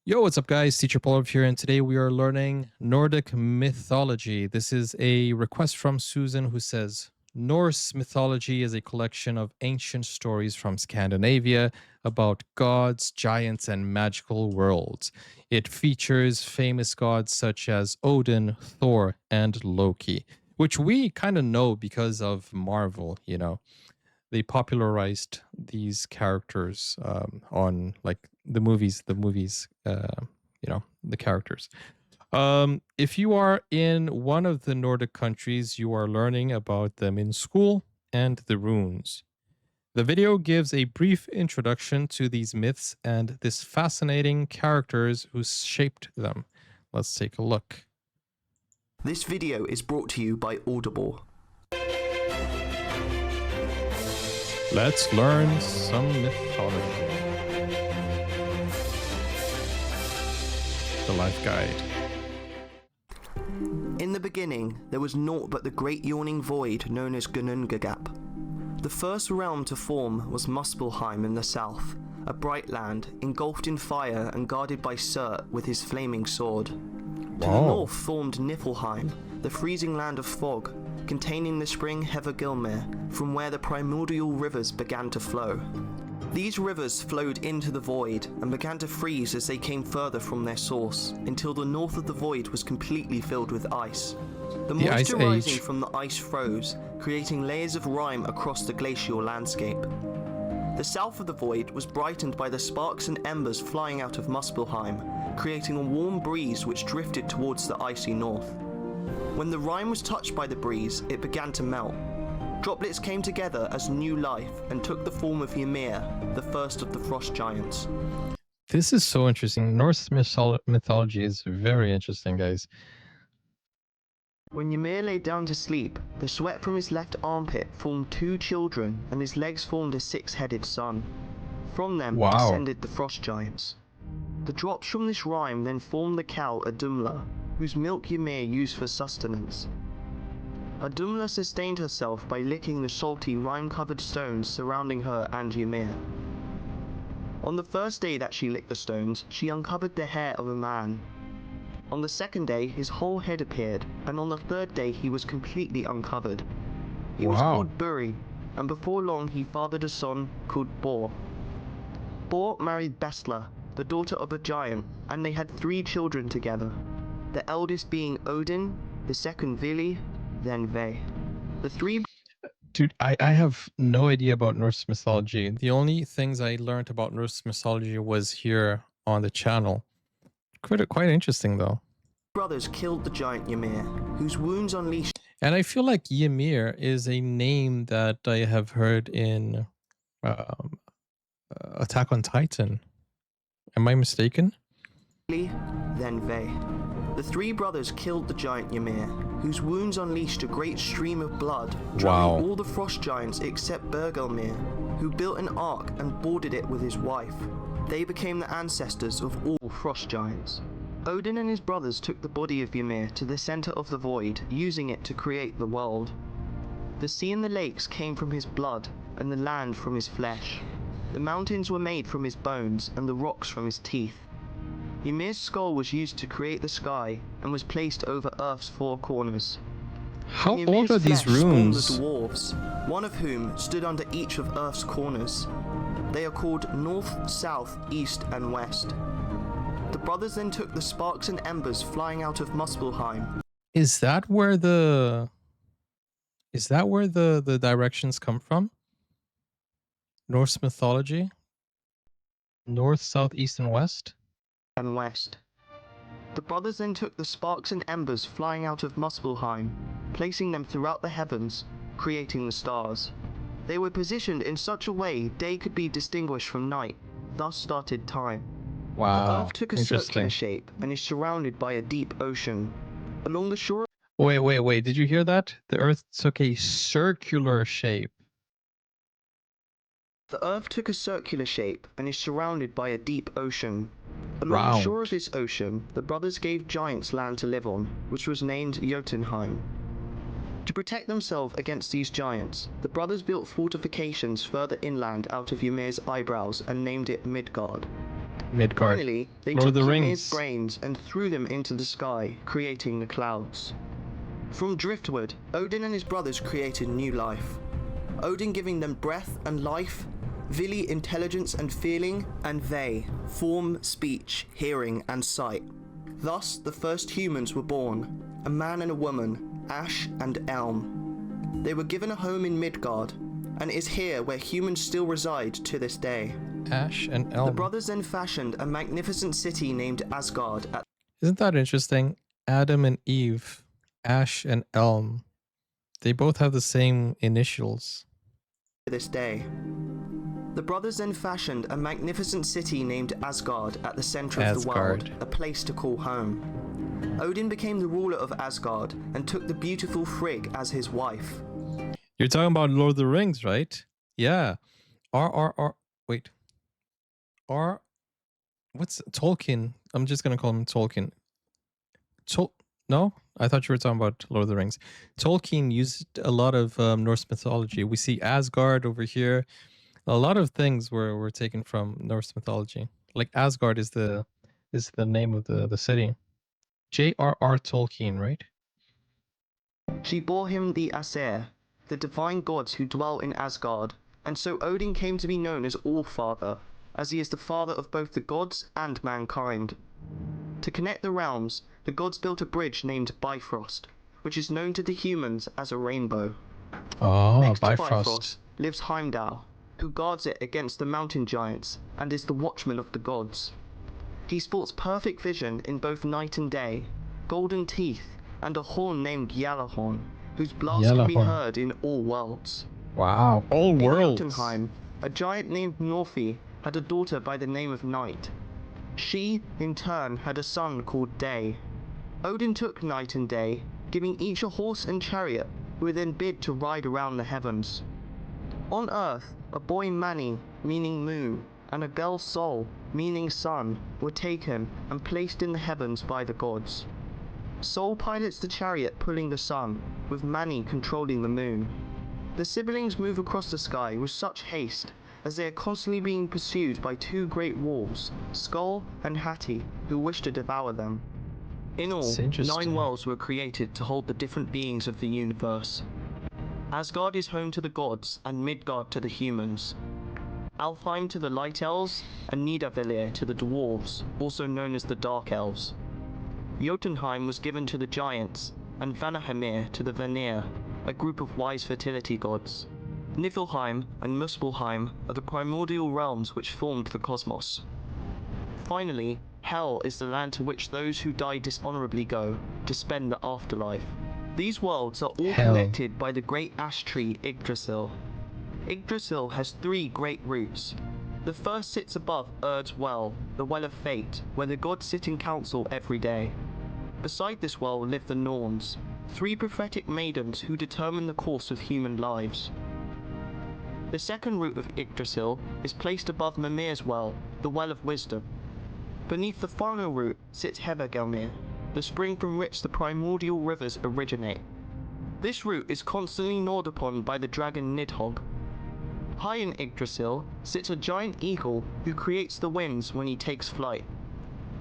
Yo, what's up, guys? Teacher Paul here, and today we are learning Nordic mythology. This is a request from Susan who says Norse mythology is a collection of ancient stories from Scandinavia about gods, giants, and magical worlds. It features famous gods such as Odin, Thor, and Loki, which we kind of know because of Marvel. They popularized these characters on like the characters. If you are in one of the Nordic countries, you are learning about them in school and the runes. The video gives a brief introduction to these myths and this fascinating characters who shaped them. Let's take a look. This video is brought to you by Audible. Let's learn some mythology. The Life Guide. In the beginning, there was naught but the great yawning void known as Ginnungagap. The first realm to form was Muspelheim in the south, a bright land engulfed in fire and guarded by Surt with his flaming sword. To the north formed Niflheim, the freezing land of fog, containing the spring Hevergilmir, from where the primordial rivers began to flow. These rivers flowed into the void and began to freeze as they came further from their source, until the north of the void was completely filled with ice. The moisture rising from the ice froze, creating layers of rime across the glacial landscape. The south of the void was brightened by the sparks and embers flying out of Muspelheim, creating a warm breeze which drifted towards the icy north. When the rime was touched by the breeze, it began to melt. Droplets came together as new life and took the form of Ymir, the first of the frost giants. This is so interesting. Norse mythology is very interesting, guys. When Ymir lay down to sleep, the sweat from his left armpit formed 2 children, and his legs formed a 6-headed son. From them descended the frost giants. The drops from this rime then formed the cow Adumla, whose milk Ymir used for sustenance. Adumla sustained herself by licking the salty, rime-covered stones surrounding her and Ymir. On the first day that she licked the stones, she uncovered the hair of a man. On the second day, his whole head appeared, and on the third day he was completely uncovered. He was called Buri, and before long he fathered a son called Bor. Bor married Bestla, the daughter of a giant, and they had 3 children together, the eldest being Odin, the second Vili, then Ve. The 3... Dude, I have no idea about Norse mythology. The only things I learned about Norse mythology was here on the channel. Quite interesting, though. Brothers killed the giant Ymir, whose wounds unleashed... And I feel like Ymir is a name that I have heard in Attack on Titan. Am I mistaken? Then Ve. The 3 brothers killed the giant Ymir, whose wounds unleashed a great stream of blood, drowning all the frost giants except Bergelmir, who built an ark and boarded it with his wife. They became the ancestors of all frost giants. Odin and his brothers took the body of Ymir to the center of the void, using it to create the world. The sea and the lakes came from his blood, and the land from his flesh. The mountains were made from his bones, and the rocks from his teeth. Ymir's skull was used to create the sky, and was placed over Earth's 4 corners. How old are these runes? The dwarves, one of whom stood under each of Earth's corners. They are called North, South, East, and West. The brothers then took the sparks and embers flying out of Muspelheim. Is that where the directions come from? Norse mythology? North, South, East, and West? And West. The brothers then took the sparks and embers flying out of Muspelheim, placing them throughout the heavens, creating the stars. They were positioned in such a way day could be distinguished from night, thus started time. Wow, the Earth took a circular shape and is surrounded by a deep ocean. Along the shore... Wait, did you hear that? The Earth took a circular shape. The Earth took a circular shape and is surrounded by a deep ocean. Along the shore of this ocean, the brothers gave giants land to live on, which was named Jotunheim. To protect themselves against these giants, the brothers built fortifications further inland out of Ymir's eyebrows and named it Midgard. Midgard. Finally, they Lord of took the Ymir's Rings. brains and threw them into the sky, creating the clouds. From driftwood, Odin and his brothers created new life. Odin giving them breath and life, Vili intelligence and feeling, and they form, speech, hearing, and sight. Thus, the first humans were born, a man and a woman, Ash and Elm. They were given a home in Midgard, and it is here where humans still reside to this day. Ash and Elm. The brothers then fashioned a magnificent city named Asgard at Isn't that interesting? Adam and Eve, Ash and Elm. They both have the same initials. this day. The brothers then fashioned a magnificent city named Asgard at the center of the world, a place to call home. Odin became the ruler of Asgard and took the beautiful Frigg as his wife. You're talking about Lord of the Rings, right? Yeah. Wait. What's Tolkien? I'm just gonna call him Tolkien. No? I thought you were talking about Lord of the Rings. Tolkien used a lot of Norse mythology. We see Asgard over here. A lot of things were taken from Norse mythology. Like Asgard is the name of the city. J.R.R. Tolkien, right? She bore him the Aesir, the divine gods who dwell in Asgard, and so Odin came to be known as All-Father, as he is the father of both the gods and mankind. To connect the realms, the gods built a bridge named Bifrost, which is known to the humans as a rainbow. Oh, Next to Bifrost. Bifrost lives Heimdall, who guards it against the mountain giants and is the watchman of the gods. He sports perfect vision in both night and day, golden teeth, and a horn named Gjallarhorn, whose blast can be heard in all worlds. Wow, all In worlds. Jotunheim, a giant named Norfi had a daughter by the name of Night. She, in turn, had a son called Day. Odin took Night and Day, giving each a horse and chariot, who were then bid to ride around the heavens. On Earth, a boy Mani, meaning moon, and a girl Sol, meaning sun, were taken and placed in the heavens by the gods. Sol pilots the chariot pulling the sun, with Mani controlling the moon. The siblings move across the sky with such haste, as they are constantly being pursued by two great wolves, Skull and Hati, who wish to devour them. In all, 9 worlds were created to hold the different beings of the universe. Asgard is home to the gods and Midgard to the humans. Alfheim to the Light Elves and Nidavellir to the Dwarves, also known as the Dark Elves. Jotunheim was given to the Giants, and Vanaheimir to the Vanir, a group of wise fertility gods. Niflheim and Muspelheim are the primordial realms which formed the cosmos. Finally, Hell is the land to which those who die dishonorably go, to spend the afterlife. These worlds are all connected by the great ash tree Yggdrasil. Yggdrasil has 3 great roots. The first sits above Urd's well, the Well of Fate, where the gods sit in council every day. Beside this well live the Norns, 3 prophetic maidens who determine the course of human lives. The second root of Yggdrasil is placed above Mimir's well, the Well of Wisdom. Beneath the final root sits Hvergelmir, the spring from which the primordial rivers originate. This root is constantly gnawed upon by the dragon Nidhogg. High in Yggdrasil sits a giant eagle who creates the winds when he takes flight.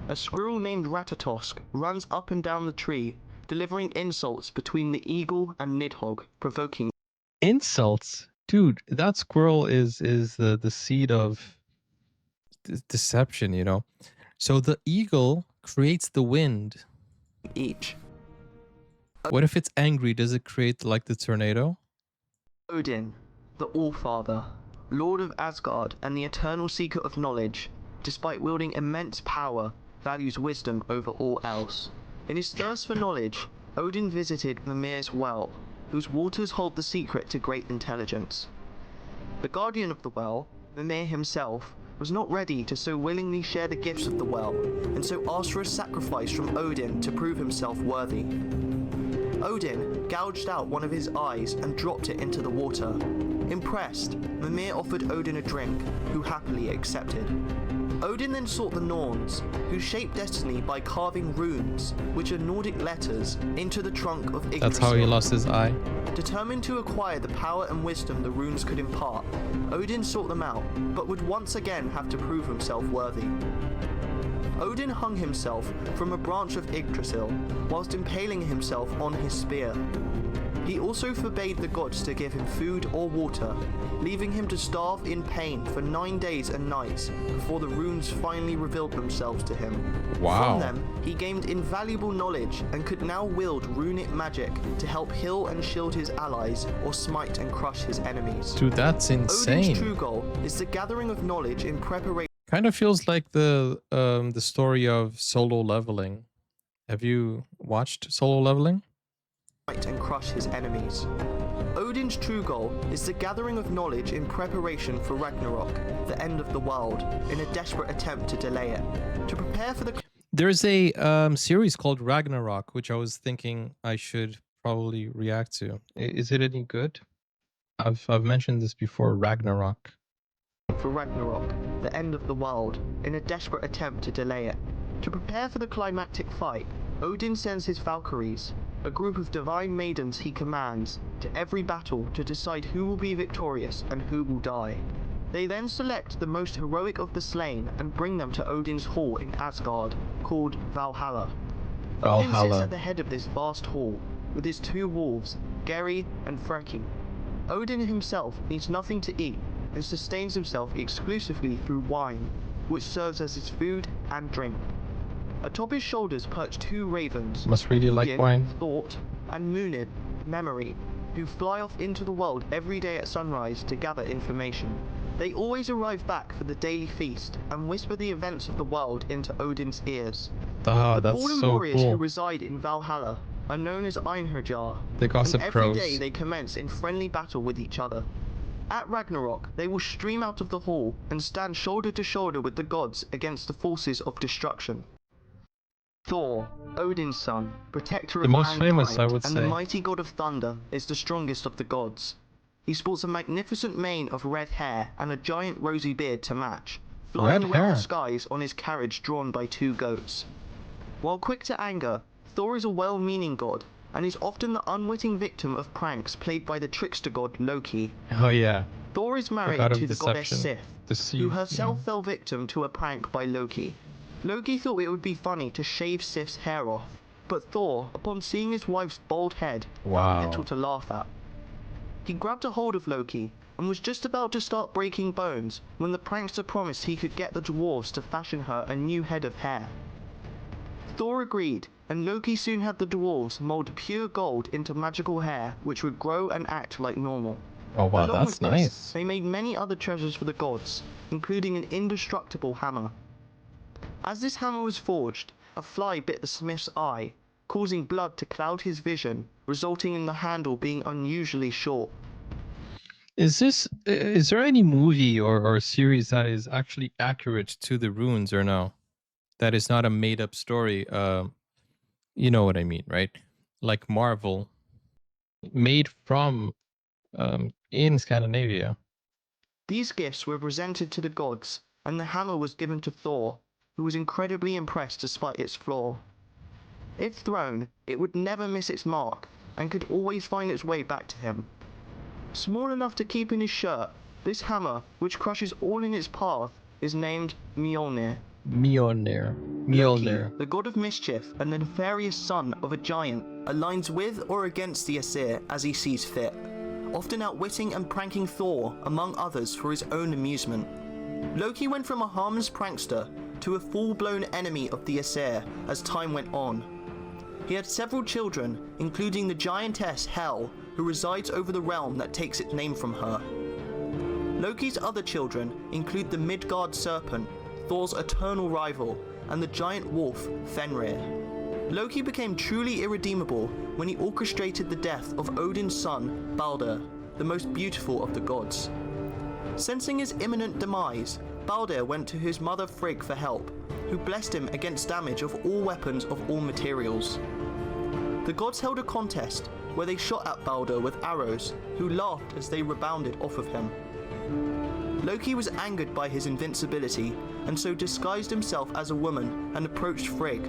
A squirrel named Ratatosk runs up and down the tree, delivering insults between the eagle and Nidhogg, provoking Insults? Dude, that squirrel is the seed of deception, you know? So the eagle creates the wind. each. What if it's angry? Does it create like the tornado? Odin, the All-Father, Lord of Asgard and the eternal seeker of knowledge, despite wielding immense power, values wisdom over all else. In his thirst for knowledge, Odin visited Mimir's well, whose waters hold the secret to great intelligence. The guardian of the well, Mimir himself, was not ready to so willingly share the gifts of the well, and so asked for a sacrifice from Odin to prove himself worthy. Odin gouged out one of his eyes and dropped it into the water. Impressed, Mimir offered Odin a drink, who happily accepted. Odin then sought the Norns, who shaped destiny by carving runes, which are Nordic letters, into the trunk of Yggdrasil. That's how he lost his eye. Determined to acquire the power and wisdom the runes could impart, Odin sought them out, but would once again have to prove himself worthy. Odin hung himself from a branch of Yggdrasil, whilst impaling himself on his spear. He also forbade the gods to give him food or water, leaving him to starve in pain for 9 days and nights before the runes finally revealed themselves to him. Wow. From them, he gained invaluable knowledge and could now wield runic magic to help heal and shield his allies or smite and crush his enemies. Dude, that's insane. Odin's true goal is the gathering of knowledge in preparation. Kind of feels like the story of Solo Leveling. Have you watched Solo Leveling? And crush his enemies. Odin's true goal is the gathering of knowledge in preparation for Ragnarok, the end of the world, in a desperate attempt to delay it. To prepare for the... There's a series called Ragnarok, which I was thinking I should probably react to. Is it any good? I've mentioned this before, Ragnarok. For Ragnarok, the end of the world, in a desperate attempt to delay it. To prepare for the climactic fight, Odin sends his Valkyries, a group of divine maidens he commands, to every battle to decide who will be victorious and who will die. They then select the most heroic of the slain and bring them to Odin's hall in Asgard, called Valhalla. Odin sits at the head of this vast hall, with his 2 wolves, Geri and Freki. Odin himself needs nothing to eat, and sustains himself exclusively through wine, which serves as his food and drink. Atop his shoulders perch 2 ravens, Must really like Hugin, wine. Thought, and Munid, Memory, who fly off into the world every day at sunrise to gather information. They always arrive back for the daily feast and whisper the events of the world into Odin's ears. Ah, The that's fallen so warriors who cool. reside in Valhalla are known as Einherjar, The and Gossip every Crows. day they commence in friendly battle with each other. At Ragnarok, they will stream out of the hall and stand shoulder to shoulder with the gods against the forces of destruction. Thor, Odin's son, protector The of most famous, mankind, I would and the say. mighty god of thunder, is the strongest of the gods. He sports a magnificent mane of red hair and a giant rosy beard to match, flying Red around hair. the skies on his carriage drawn by 2 goats. While quick to anger, Thor is a well-meaning god, and is often the unwitting victim of pranks played by the trickster god Loki. Oh yeah. Thor is married God of to the goddess deception. Sif, Deceive, who herself fell victim to a prank by Loki. Loki thought it would be funny to shave Sif's hair off, but Thor, upon seeing his wife's bald head, Wow. found little to laugh at. He grabbed a hold of Loki, and was just about to start breaking bones when the prankster promised he could get the dwarves to fashion her a new head of hair. Thor agreed, and Loki soon had the dwarves mold pure gold into magical hair which would grow and act like normal. Oh wow, Along that's with this, nice. they made many other treasures for the gods, including an indestructible hammer. As this hammer was forged, a fly bit the smith's eye, causing blood to cloud his vision, resulting in the handle being unusually short. Is there any movie or series that is actually accurate to the runes or no? That is not a made up story. You know what I mean, right? Like Marvel, made from in Scandinavia. These gifts were presented to the gods, and the hammer was given to Thor, who was incredibly impressed despite its flaw. If thrown, it would never miss its mark, and could always find its way back to him. Small enough to keep in his shirt, this hammer, which crushes all in its path, is named Mjolnir. Mjolnir. Loki, the god of mischief and the nefarious son of a giant, aligns with or against the Aesir as he sees fit, often outwitting and pranking Thor, among others, for his own amusement. Loki went from a harmless prankster to a full-blown enemy of the Aesir as time went on. He had several children, including the giantess Hel, who resides over the realm that takes its name from her. Loki's other children include the Midgard serpent, Thor's eternal rival, and the giant wolf, Fenrir. Loki became truly irredeemable when he orchestrated the death of Odin's son, Balder, the most beautiful of the gods. Sensing his imminent demise, Balder went to his mother Frigg for help, who blessed him against damage of all weapons of all materials. The gods held a contest where they shot at Balder with arrows, who laughed as they rebounded off of him. Loki was angered by his invincibility, and so disguised himself as a woman and approached Frigg.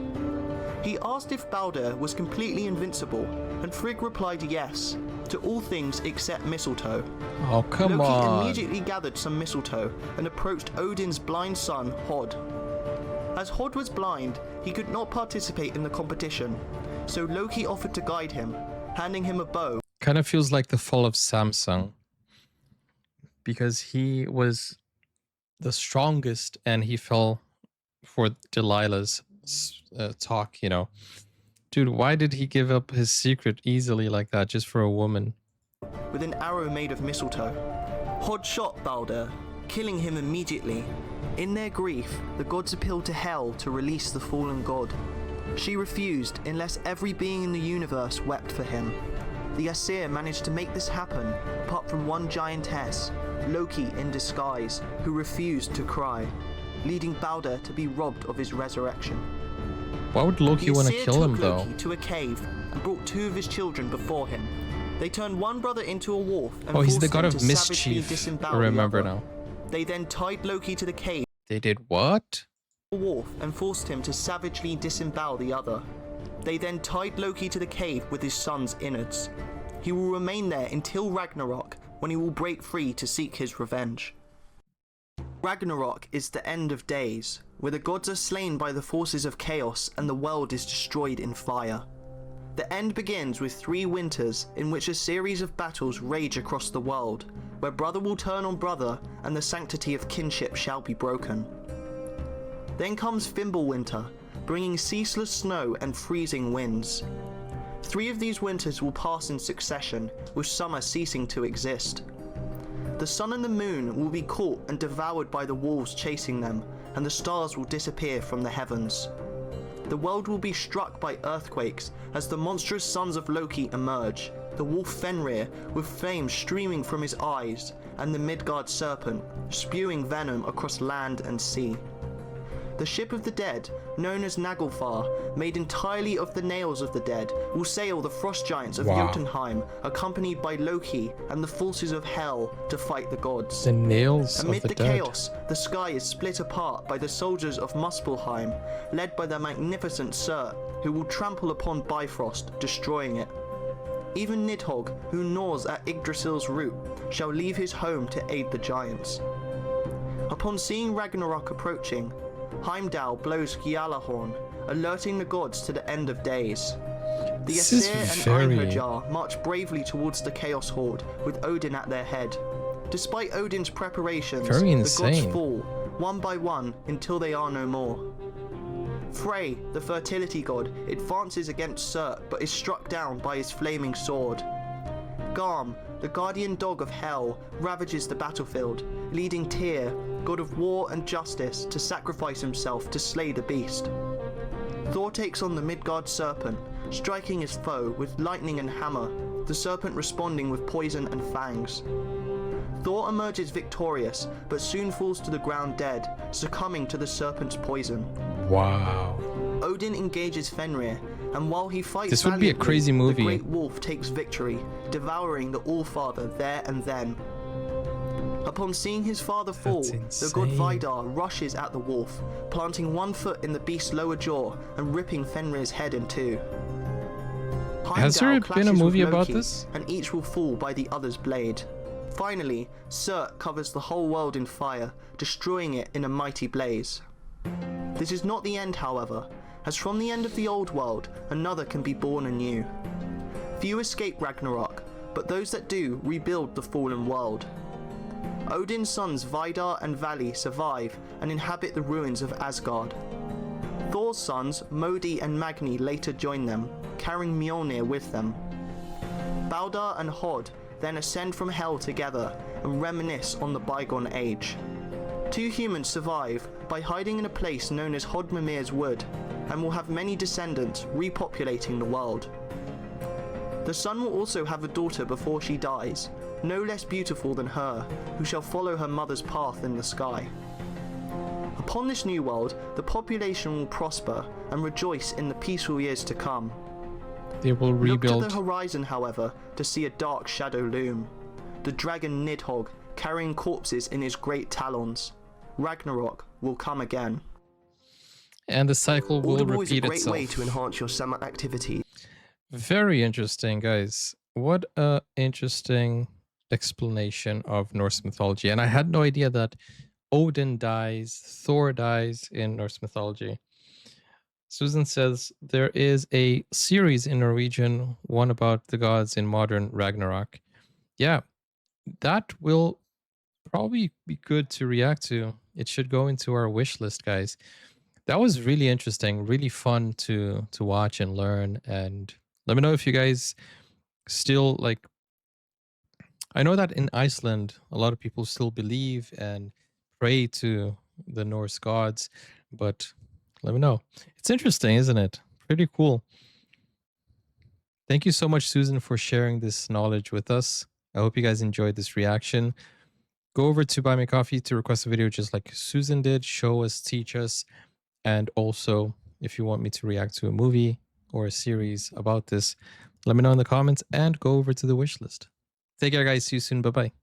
He asked if Balder was completely invincible, and Frigg replied yes, to all things except mistletoe. Oh, come Loki on. immediately gathered some mistletoe and approached Odin's blind son, Hod. As Hod was blind, he could not participate in the competition, so Loki offered to guide him, handing him a bow. Kind of feels like the fall of Samsung, because he was the strongest and he fell for Delilah's talk, you know. Dude, why did he give up his secret easily like that just for a woman? With an arrow made of mistletoe. Hod shot Balder, killing him immediately. In their grief, the gods appealed to Hel to release the fallen god. She refused unless every being in the universe wept for him. The Aesir managed to make this happen, apart from one giantess, Loki in disguise, who refused to cry, leading Balder to be robbed of his resurrection. Why would Loki want to kill him, though? Loki to a cave and brought two of his children before him. They turned one brother into a wolf and oh, he's the forced god him of to savagely mischief. disembowel I remember the other. now. They then tied Loki to the cave. They did what? Wolf and forced him to savagely disembowel the other. They then tied Loki to the cave with his son's innards. He will remain there until Ragnarok, when he will break free to seek his revenge. Ragnarok is the end of days, where the gods are slain by the forces of chaos and the world is destroyed in fire. The end begins with 3 winters in which a series of battles rage across the world, where brother will turn on brother and the sanctity of kinship shall be broken. Then comes Fimbulwinter, bringing ceaseless snow and freezing winds. 3 of these winters will pass in succession, with summer ceasing to exist. The sun and the moon will be caught and devoured by the wolves chasing them, and the stars will disappear from the heavens. The world will be struck by earthquakes as the monstrous sons of Loki emerge, the wolf Fenrir with flames streaming from his eyes, and the Midgard serpent spewing venom across land and sea. The ship of the dead, known as Naglfar, made entirely of the nails of the dead, will sail the frost giants of Jotunheim, accompanied by Loki and the forces of Hel to fight the gods. The nails Amid of the the dead. chaos, the sky is split apart by the soldiers of Muspelheim, led by the magnificent Surt, who will trample upon Bifrost, destroying it. Even Nidhogg, who gnaws at Yggdrasil's root, shall leave his home to aid the giants. Upon seeing Ragnarok approaching, Heimdall blows Gjallarhorn, alerting the gods to the end of days. The This is Aesir and very- Einherjar march bravely towards the Chaos Horde, with Odin at their head. Despite Odin's preparations, Very the gods insane. fall, one by one, until they are no more. Frey, the fertility god, advances against Surt, but is struck down by his flaming sword. Garm, the guardian dog of Hel, ravages the battlefield, leading Tyr, god of war and justice, to sacrifice himself to slay the beast. Thor takes on the Midgard serpent, striking his foe with lightning and hammer, the serpent responding with poison and fangs. Thor emerges victorious, but soon falls to the ground dead, succumbing to the serpent's poison. Wow. Odin engages Fenrir, and while he fights This would be a valiantly, crazy movie. the Great Wolf takes victory, devouring the All-Father there and then. Upon seeing his father fall, the god insane. Vidar rushes at the wolf, planting one foot in the beast's lower jaw and ripping Fenrir's head in two. Has there Heimdall been a clashes with movie about Loki, this? and each will fall by the other's blade. Finally, Surt covers the whole world in fire, destroying it in a mighty blaze. This is not the end, however, as from the end of the old world, another can be born anew. Few escape Ragnarok, but those that do rebuild the fallen world. Odin's sons Vidar and Vali survive and inhabit the ruins of Asgard. Thor's sons Modi and Magni later join them, carrying Mjolnir with them. Balder and Hod then ascend from Hel together and reminisce on the bygone age. 2 humans survive by hiding in a place known as Hodmimir's Wood, and will have many descendants repopulating the world. The son will also have a daughter before she dies, no less beautiful than her, who shall follow her mother's path in the sky. Upon this new world, the population will prosper and rejoice in the peaceful years to come. They will Look rebuild. to the horizon, however, to see a dark shadow loom. The dragon Nidhogg, carrying corpses in his great talons. Ragnarok will come again. And the cycle will Audible is a repeat great way itself. to enhance your summer activity. Very interesting, guys. What a interesting explanation of Norse mythology. And I had no idea that Odin dies, Thor dies in Norse mythology. Susan says there is a series in Norwegian, one about the gods in modern Ragnarok. Yeah, that will probably be good to react to. It should go into our wish list, guys. That was really interesting, really fun to watch and learn. And let me know if you guys still like. I know that in Iceland, a lot of people still believe and pray to the Norse gods, but let me know. It's interesting, isn't it? Pretty cool. Thank you so much, Susan, for sharing this knowledge with us. I hope you guys enjoyed this reaction. Go over to Buy Me Coffee to request a video just like Susan did. Show us, teach us. And also, if you want me to react to a movie or a series about this, let me know in the comments and go over to the wish list. Take care, guys. See you soon. Bye bye.